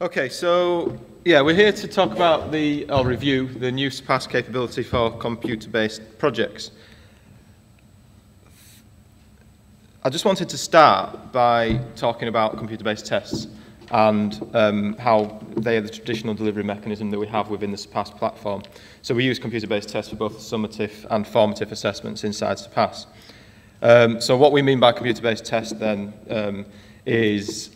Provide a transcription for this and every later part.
Okay, so yeah, we're here to talk about or review the new Surpass capability for computer-based projects. I just wanted to start by talking about computer-based tests and how they are the traditional delivery mechanism that we have within the Surpass platform. So we use computer-based tests for both summative and formative assessments inside Surpass. So what we mean by computer-based test then is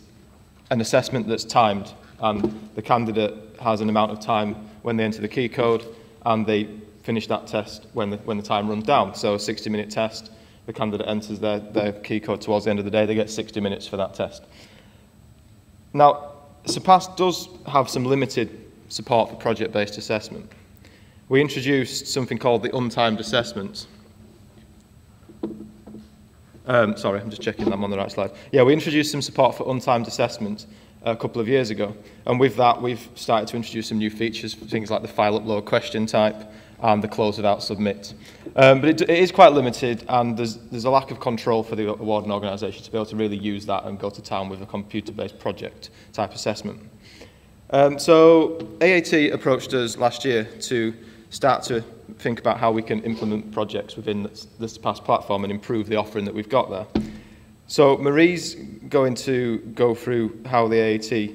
an assessment that's timed, and the candidate has an amount of time when they enter the key code, and they finish that test when the time runs down. So a 60-minute test, the candidate enters their key code towards the end of the day, they get 60 minutes for that test. Now, Surpass does have some limited support for project-based assessment. We introduced something called the untimed assessments. Sorry, I'm just checking that I'm on the right slide. Yeah, we introduced some support for untimed assessment a couple of years ago, and with that we've started to introduce some new features, things like the file upload question type and the close without submit. But it is quite limited, and there's a lack of control for the awarding organisation to be able to really use that and go to town with a computer-based project type assessment. So AAT approached us last year to start to think about how we can implement projects within the Surpass platform and improve the offering that we've got there. So Marie's going to go through how the AAT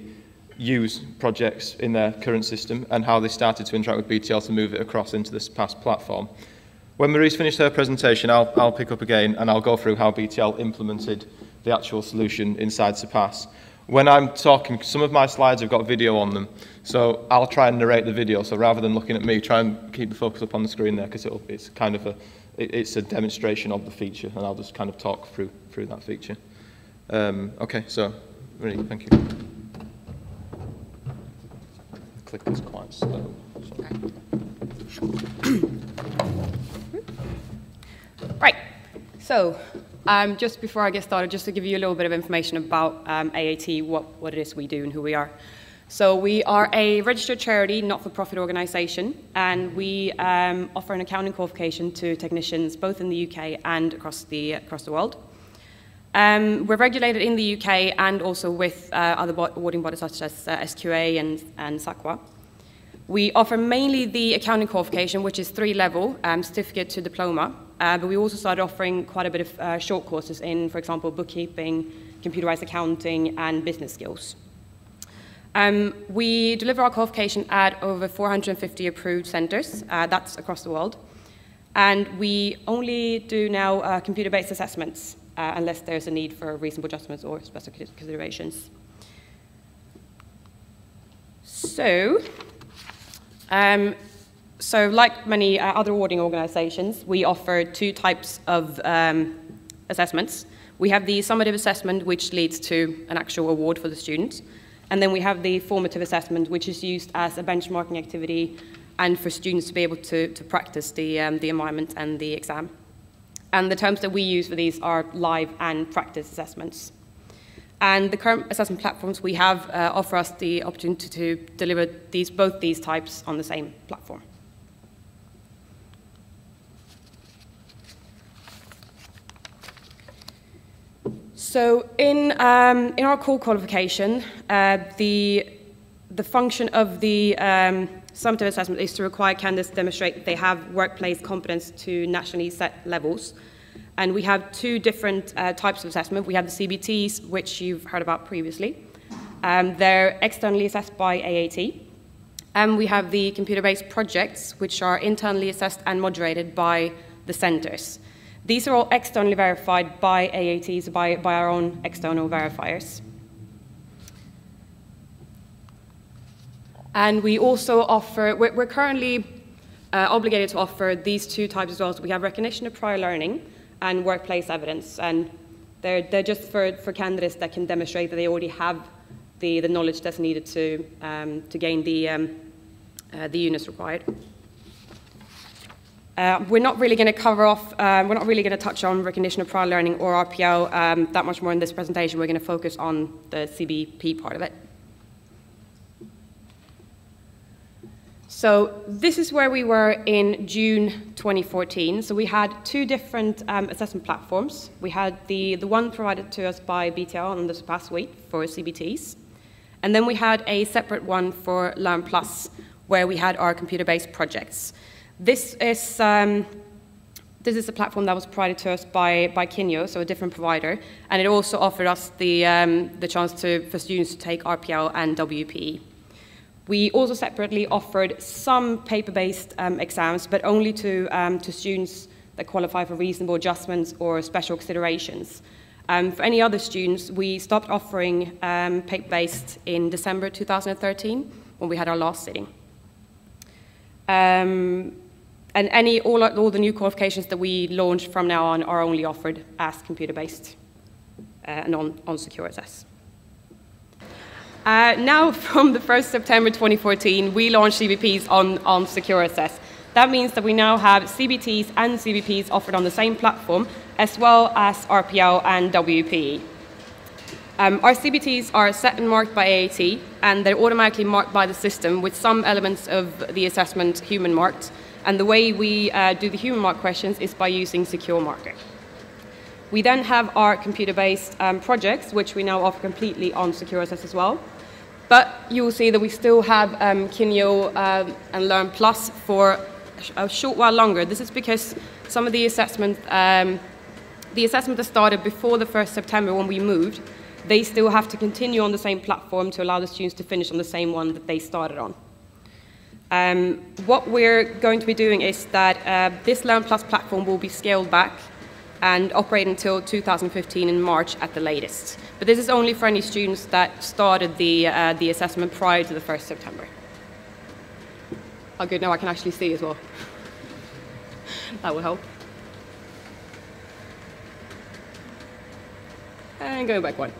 use projects in their current system and how they started to interact with BTL to move it across into the Surpass platform. When Marie's finished her presentation, I'll pick up again and I'll go through how BTL implemented the actual solution inside Surpass. When I'm talking, some of my slides have got video on them, so I'll try and narrate the video. So rather than looking at me, try and keep the focus up on the screen there, because it's kind of it's a demonstration of the feature, and I'll just kind of talk through that feature. Okay, so Marie, thank you. The click is quite slow. Right, so just before I get started, just to give you a little bit of information about AAT, what it is we do and who we are. So we are a registered charity, not-for-profit organisation, and we offer an accounting qualification to technicians both in the UK and across the world. We're regulated in the UK and also with other awarding bodies such as SQA and SAQA. We offer mainly the accounting qualification, which is 3-level, certificate to diploma, but we also started offering quite a bit of short courses in, for example, bookkeeping, computerized accounting, and business skills. We deliver our qualification at over 450 approved centres, that's across the world, and we only do now computer-based assessments, unless there's a need for reasonable adjustments or special considerations. So like many other awarding organisations, we offer 2 types of assessments. We have the summative assessment, which leads to an actual award for the student. And then we have the formative assessment, which is used as a benchmarking activity and for students to be able to practice the environment and the exam. And the terms that we use for these are live and practice assessments. And the current assessment platforms we have offer us the opportunity to deliver both these types on the same platform. So in our core qualification, the function of the summative assessment is to require candidates to demonstrate that they have workplace competence to nationally set levels. And we have 2 different types of assessment. We have the CBTs, which you've heard about previously. They're externally assessed by AAT. And we have the computer-based projects, which are internally assessed and moderated by the centres. These are all externally verified by AATs, by our own external verifiers. And we also offer, we're currently obligated to offer these 2 types as well. So we have recognition of prior learning and workplace evidence. And they're just for candidates that can demonstrate that they already have the knowledge that's needed to gain the units required. We're not really going to cover off, we're not really going to touch on recognition of prior learning or RPL that much more in this presentation. We're going to focus on the CBP part of it. So this is where we were in June 2014. So we had 2 different assessment platforms. We had the one provided to us by BTL on the Surpass suite for CBTs. And then we had a separate one for Learn Plus, where we had our computer-based projects. This is a platform that was provided to us by Kinyo, so a different provider, and it also offered us the chance for students to take RPL and WPE. We also separately offered some paper-based exams, but only to students that qualify for reasonable adjustments or special considerations. For any other students, we stopped offering paper-based in December 2013, when we had our last sitting. And all the new qualifications that we launched from now on are only offered as computer-based and on Secure Assess. Now, from the 1st September 2014, we launched CBPs on Secure Assess. That means that we now have CBTs and CBPs offered on the same platform, as well as RPL and WPE. Our CBTs are set and marked by AAT, and they're automatically marked by the system with some elements of the assessment human marked. And the way we do the human mark questions is by using Secure Marker. We then have our computer-based projects, which we now offer completely on Secure Assess as well. But you will see that we still have Kinyo and Learn Plus for a short while longer. This is because some of the assessment that started before the 1st September when we moved, they still have to continue on the same platform to allow the students to finish on the same one that they started on. What we're going to be doing is that this Learn Plus platform will be scaled back and operate until 2015 in March at the latest. But this is only for any students that started the assessment prior to the 1st September. Oh, good, now I can actually see as well. That will help. And going back one.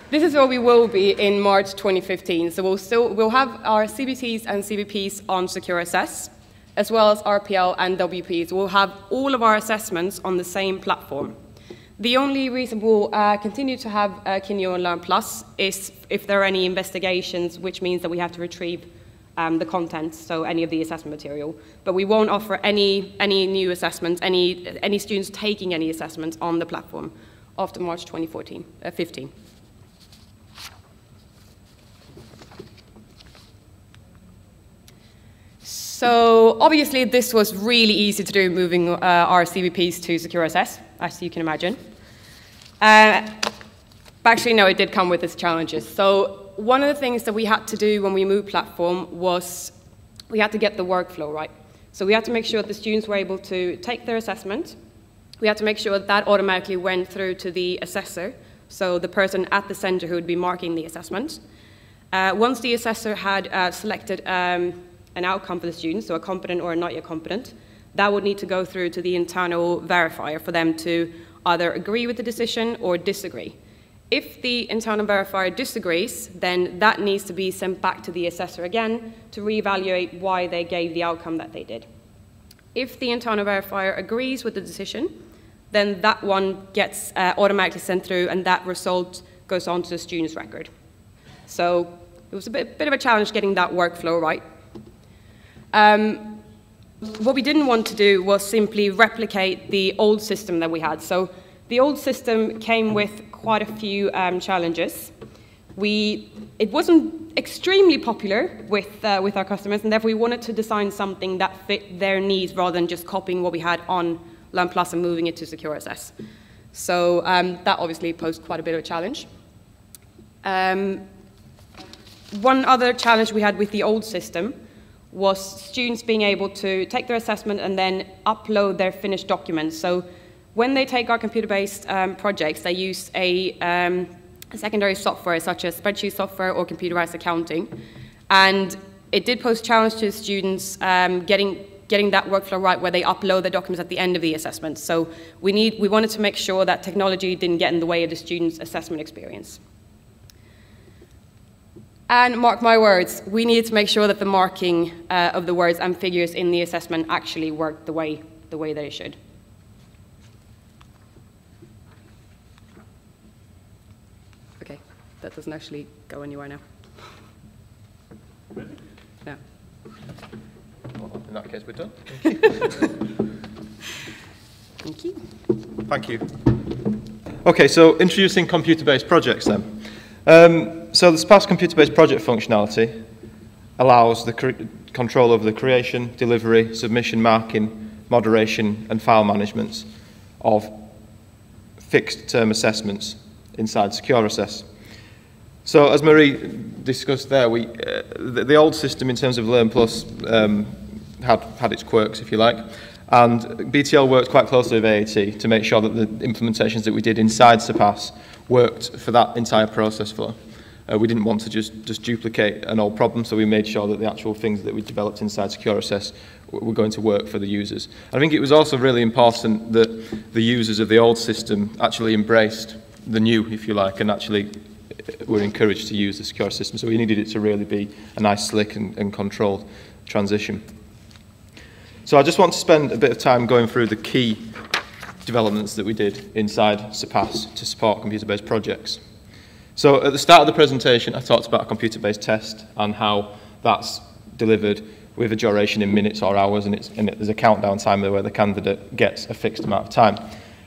This is where we will be in March 2015. So we'll have our CBTs and CBPs on Secure Assess, as well as RPL and WPs. We'll have all of our assessments on the same platform. The only reason we'll continue to have Kinyo and Learn Plus is if there are any investigations, which means that we have to retrieve the content, so any of the assessment material. But we won't offer any new assessments, any students taking any assessments on the platform after March 2015. So obviously this was really easy to do, moving our CBPs to Secure Assess, as you can imagine. But actually, no, it did come with its challenges. So one of the things that we had to do when we moved platform was we had to get the workflow right. So we had to make sure that the students were able to take their assessment. We had to make sure that that automatically went through to the assessor, so the person at the center who would be marking the assessment. Once the assessor had selected an outcome for the student, so a competent or a not yet competent, that would need to go through to the internal verifier for them to either agree with the decision or disagree. If the internal verifier disagrees, then that needs to be sent back to the assessor again to reevaluate why they gave the outcome that they did. If the internal verifier agrees with the decision, then that one gets automatically sent through, and that result goes on to the student's record. So it was a bit of a challenge getting that workflow right. What we didn't want to do was simply replicate the old system that we had. So the old system came with quite a few challenges. It wasn't extremely popular with our customers, and therefore we wanted to design something that fit their needs rather than just copying what we had on Learn Plus and moving it to Secure Assess. So that obviously posed quite a bit of a challenge. One other challenge we had with the old system was students being able to take their assessment and then upload their finished documents. So when they take our computer-based projects, they use a secondary software such as spreadsheet software or computerized accounting. And it did pose challenge to students getting that workflow right where they upload the documents at the end of the assessment. So we wanted to make sure that technology didn't get in the way of the students' assessment experience. And mark my words, we needed to make sure that the marking of the words and figures in the assessment actually worked the way that it should. Okay, that doesn't actually go anywhere now. Really? No. Well, in that case, we're done. Thank you. Thank you. Okay, so introducing computer-based projects then. So the Surpass computer-based project functionality allows the control over the creation, delivery, submission, marking, moderation, and file management of fixed-term assessments inside Secure Assess. So as Marie discussed there, the old system in terms of Learn Plus had its quirks, if you like, and BTL worked quite closely with AAT to make sure that the implementations that we did inside Surpass worked for that entire process flow. We didn't want to just duplicate an old problem, so we made sure that the actual things that we developed inside Secure Assess were going to work for the users. I think it was also really important that the users of the old system actually embraced the new, if you like, and actually were encouraged to use the Secure system. So we needed it to really be a nice, slick and controlled transition. So I just want to spend a bit of time going through the key developments that we did inside Surpass to support computer-based projects. So at the start of the presentation, I talked about a computer-based test and how that's delivered with a duration in minutes or hours, and there's a countdown timer where the candidate gets a fixed amount of time.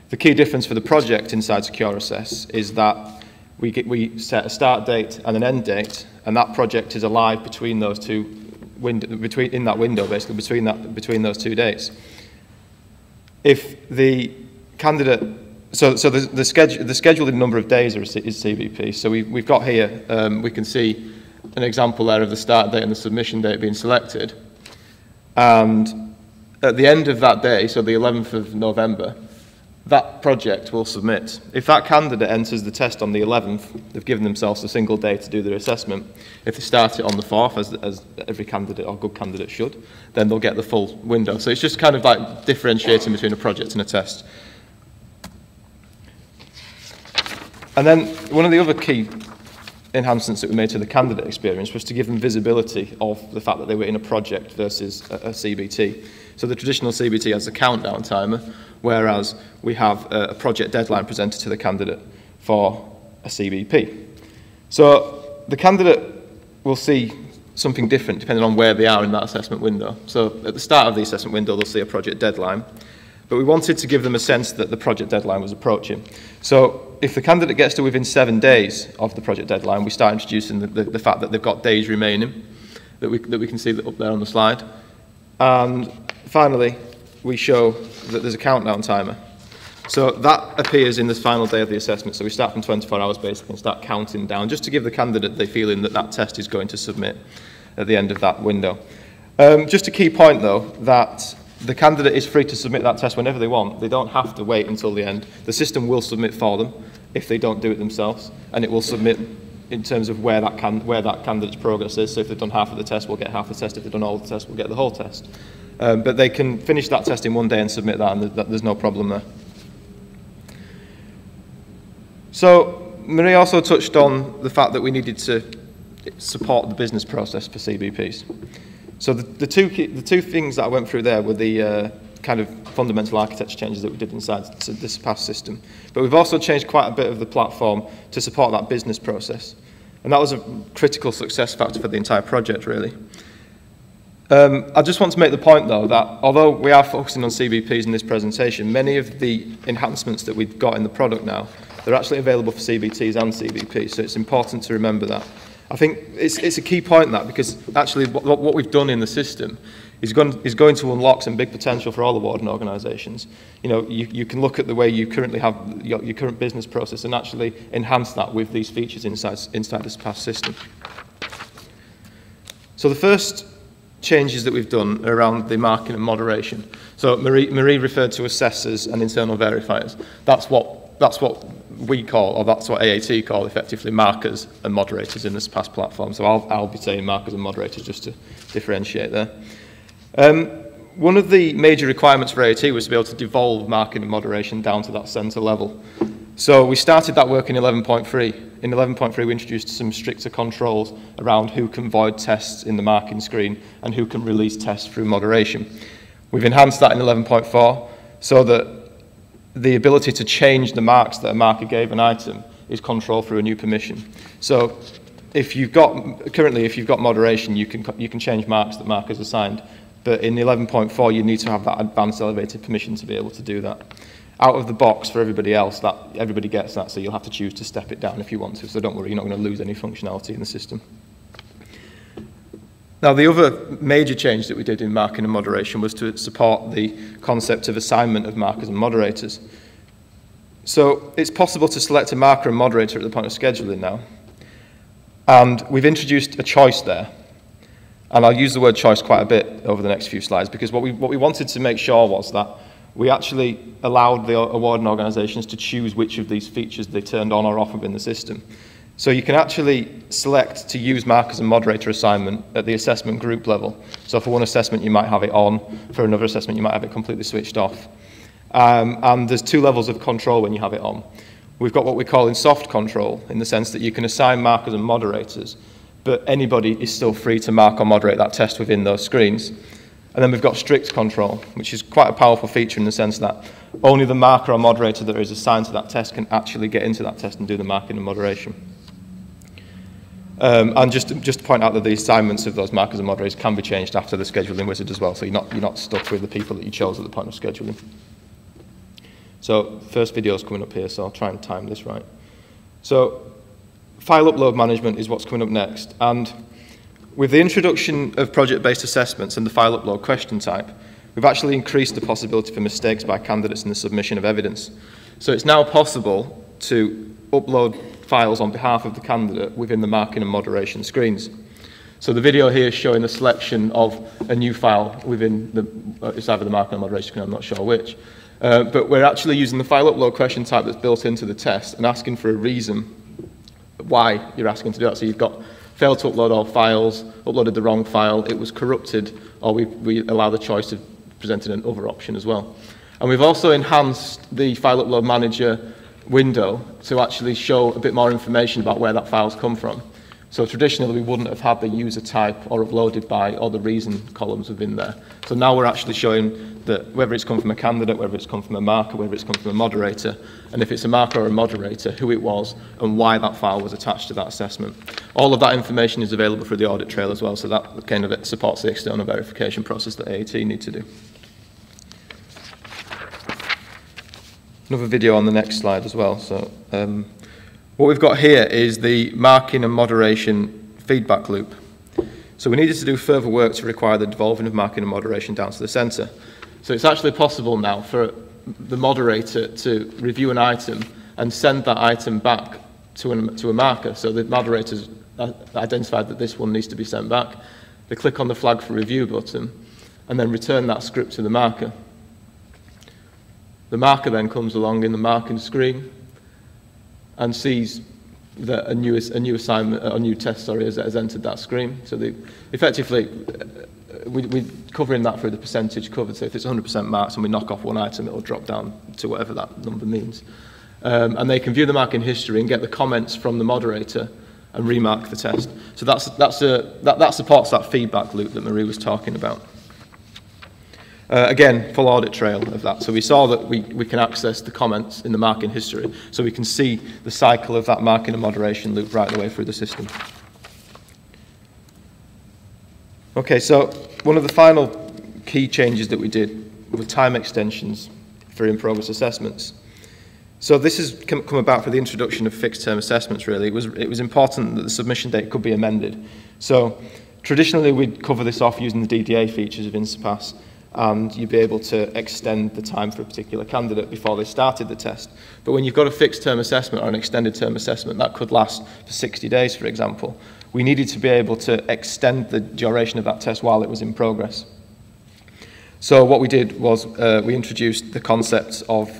The key difference for the project inside Secure Assess is that we set a start date and an end date, and that project is alive between those two in that window, basically between those 2 dates. If the candidate, so the scheduled number of days is CBP. So we've got here, we can see an example there of the start date and the submission date being selected, and at the end of that day, so the 11th of November, that project will submit. If that candidate enters the test on the 11th, they've given themselves a single day to do their assessment. If they start it on the 4th, as every candidate or good candidate should, then they'll get the full window. So it's just kind of like differentiating between a project and a test. And then one of the other key enhancements that we made to the candidate experience was to give them visibility of the fact that they were in a project versus a CBT. So the traditional CBT has a countdown timer, whereas we have a project deadline presented to the candidate for a CBP. So the candidate will see something different depending on where they are in that assessment window. So at the start of the assessment window, they'll see a project deadline, but we wanted to give them a sense that the project deadline was approaching. So if the candidate gets to within 7 days of the project deadline, we start introducing the fact that they've got days remaining that we can see up there on the slide. And finally, we show that there's a countdown timer. So that appears in the final day of the assessment. So we start from 24 hours basically and start counting down, just to give the candidate the feeling that that test is going to submit at the end of that window. Just a key point though, that the candidate is free to submit that test whenever they want. They don't have to wait until the end. The system will submit for them if they don't do it themselves, and it will submit in terms of where that candidate's progress is. So if they've done half of the test, we'll get half the test. If they've done all the test, we'll get the whole test. But they can finish that test in 1 day and submit that, and there's no problem there. So Marie also touched on the fact that we needed to support the business process for CBPs. So the two things that I went through there were the kind of fundamental architecture changes that we did inside the Surpass system. But we've also changed quite a bit of the platform to support that business process. And that was a critical success factor for the entire project, really. I just want to make the point, though, that although we are focusing on CBPs in this presentation, many of the enhancements that we've got in the product now, they're actually available for CBTs and CBPs, so it's important to remember that. I think it's a key point, that, because actually what we've done in the system is going to unlock some big potential for all awarding organisations. You know, you can look at the way you currently have your current business process and actually enhance that with these features inside the Surpass system. So the first changes that we've done are around the marking and moderation. So Marie referred to assessors and internal verifiers. That's what we call, or that's what AAT call effectively, markers and moderators in the Surpass platform. So I'll be saying markers and moderators just to differentiate there. One of the major requirements for AAT was to be able to devolve marking and moderation down to that centre level. So we started that work in 11.3. In 11.3 we introduced some stricter controls around who can void tests in the marking screen and who can release tests through moderation. We've enhanced that in 11.4 so that the ability to change the marks that a marker gave an item is controlled through a new permission. So if you've got moderation, you can change marks that markers assigned. But in 11.4, you need to have that advanced elevated permission to be able to do that. out of the box for everybody else, that everybody gets that, so you'll have to choose to step it down if you want to. So don't worry, you're not going to lose any functionality in the system. Now, the other major change that we did in marking and moderation was to support the concept of assignment of markers and moderators. So it's possible to select a marker and moderator at the point of scheduling now. And we've introduced a choice there. And I'll use the word choice quite a bit over the next few slides, because what we wanted to make sure was that we actually allowed the awarding organisations to choose which of these features they turned on or off within the system. So you can actually select to use markers and moderator assignment at the assessment group level. So for one assessment, you might have it on. For another assessment, you might have it completely switched off. And there's two levels of control when you have it on. We've got what we call in soft control, in the sense that you can assign markers and moderators, but anybody is still free to mark or moderate that test within those screens. And then we've got strict control, which is quite a powerful feature in the sense that only the marker or moderator that is assigned to that test can actually get into that test and do the marking and moderation. And just to point out that the assignments of those markers and moderators can be changed after the scheduling wizard as well, so you're not stuck with the people that you chose at the point of scheduling. So first video is coming up here, so I'll try and time this right. So file upload management is what's coming up next. And with the introduction of project-based assessments and the file upload question type, we've actually increased the possibility for mistakes by candidates in the submission of evidence. So it's now possible to upload files on behalf of the candidate within the marking and moderation screens. So the video here is showing the selection of a new file within it's either the marking or moderation screen, I'm not sure which. But we're actually using the file upload question type that's built into the test and asking for a reason why you're asking to do that. So you've got failed to upload all files, uploaded the wrong file, it was corrupted, or we allow the choice of presenting an other option as well. And we've also enhanced the file upload manager window to actually show a bit more information about where that file's come from. So traditionally, we wouldn't have had the user type or uploaded by or the reason columns within there. So now we're actually showing that whether it's come from a candidate, whether it's come from a marker, whether it's come from a moderator, and if it's a marker or a moderator, who it was and why that file was attached to that assessment. All of that information is available through the audit trail as well, so that kind of supports the external verification process that AAT need to do. Another video on the next slide as well. So what we've got here is the marking and moderation feedback loop. So we needed to do further work to require the devolving of marking and moderation down to the centre. So it's actually possible now for the moderator to review an item and send that item back to a marker. So the moderator's identified that this one needs to be sent back. They click on the flag for review button and then return that script to the marker. The marker then comes along in the marking screen and sees that a new assignment, a new test, has entered that screen. So effectively, we're covering that through the percentage covered. So if it's 100% marked and we knock off one item, it'll drop down to whatever that number means. And they can view the marking history and get the comments from the moderator and remark the test. So that supports that feedback loop that Marie was talking about. Again, full audit trail of that. So we saw that we can access the comments in the marking history, so we can see the cycle of that marking and moderation loop right the way through the system. Okay, so one of the final key changes that we did were time extensions for in-progress assessments. So this has come about for the introduction of fixed-term assessments, really. It was important that the submission date could be amended. So traditionally, we'd cover this off using the DDA features of Surpass, and you'd be able to extend the time for a particular candidate before they started the test. But when you've got a fixed term assessment or an extended term assessment, that could last for 60 days, for example. We needed to be able to extend the duration of that test while it was in progress. So what we did was we introduced the concept of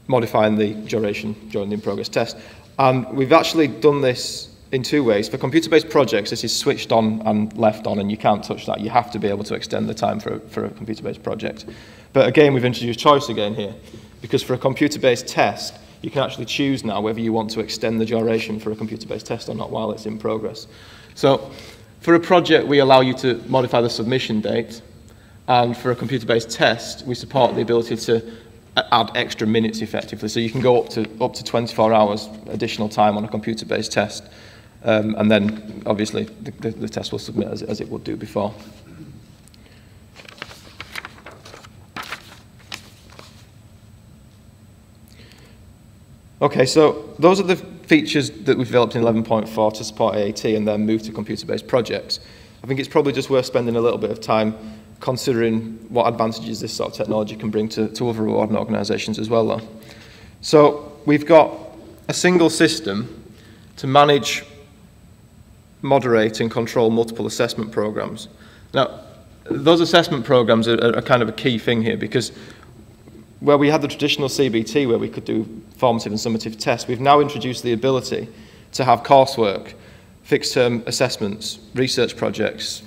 modifying the duration during the in-progress test. And we've actually done this in two ways. For computer-based projects, this is switched on and left on, and you can't touch that. You have to be able to extend the time for a computer-based project. But again, we've introduced choice again here, because for a computer-based test, you can actually choose now whether you want to extend the duration for a computer-based test or not while it's in progress. So for a project, we allow you to modify the submission date, and for a computer-based test, we support the ability to add extra minutes effectively. So you can go up to 24 hours additional time on a computer-based test. And then, obviously, the test will submit as it would do before. Okay, so those are the features that we've developed in 11.4 to support AAT and then move to computer-based projects. I think it's probably just worth spending a little bit of time considering what advantages this sort of technology can bring to other awarding organisations as well, though. So we've got a single system to manage, moderate and control multiple assessment programs. Now, those assessment programs are kind of a key thing here, because where we had the traditional CBT where we could do formative and summative tests, we've now introduced the ability to have coursework, fixed-term assessments, research projects,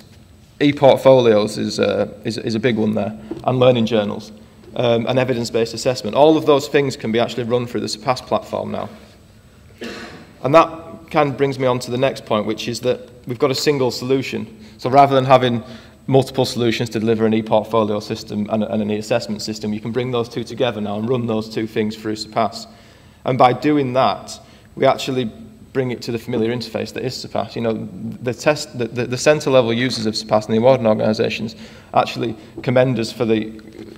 e-portfolios is a big one there, and learning journals, and evidence-based assessment. All of those things can be actually run through the Surpass platform now. And that kind of brings me on to the next point, which is that we've got a single solution. So rather than having multiple solutions to deliver an e-portfolio system and an e-assessment system, you can bring those two together now and run those two things through Surpass. And by doing that, we actually bring it to the familiar interface that is Surpass. You know, the centre-level users of Surpass and the awarding organisations actually commend us for the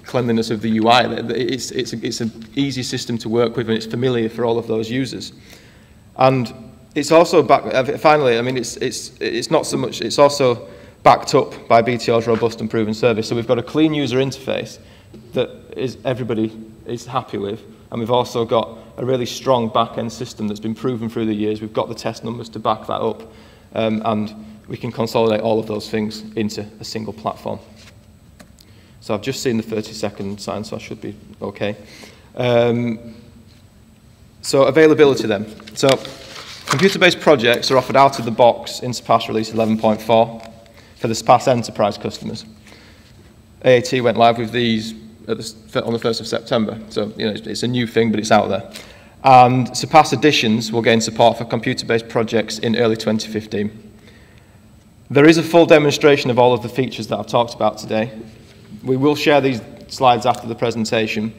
cleanliness of the UI. It's an easy system to work with, and it's familiar for all of those users. And it's also finally, I mean, it's not so much. It's also backed up by BTL's robust and proven service. So we've got a clean user interface that everybody is happy with, and we've also got a really strong back-end system that's been proven through the years. We've got the test numbers to back that up, and we can consolidate all of those things into a single platform. So I've just seen the 30-second sign, so I should be okay. So availability then. So computer-based projects are offered out of the box in Surpass Release 11.4 for the Surpass Enterprise customers. AAT went live with these on the 1st of September. So, you know, it's a new thing, but it's out there. And Surpass Editions will gain support for computer-based projects in early 2015. There is a full demonstration of all of the features that I've talked about today. We will share these slides after the presentation.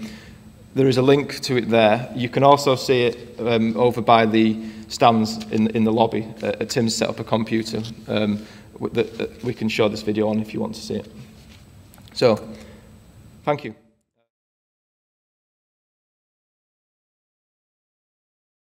There is a link to it there. You can also see it over by the stands in the lobby. Tim's set up a computer that we can show this video on if you want to see it. So, thank you.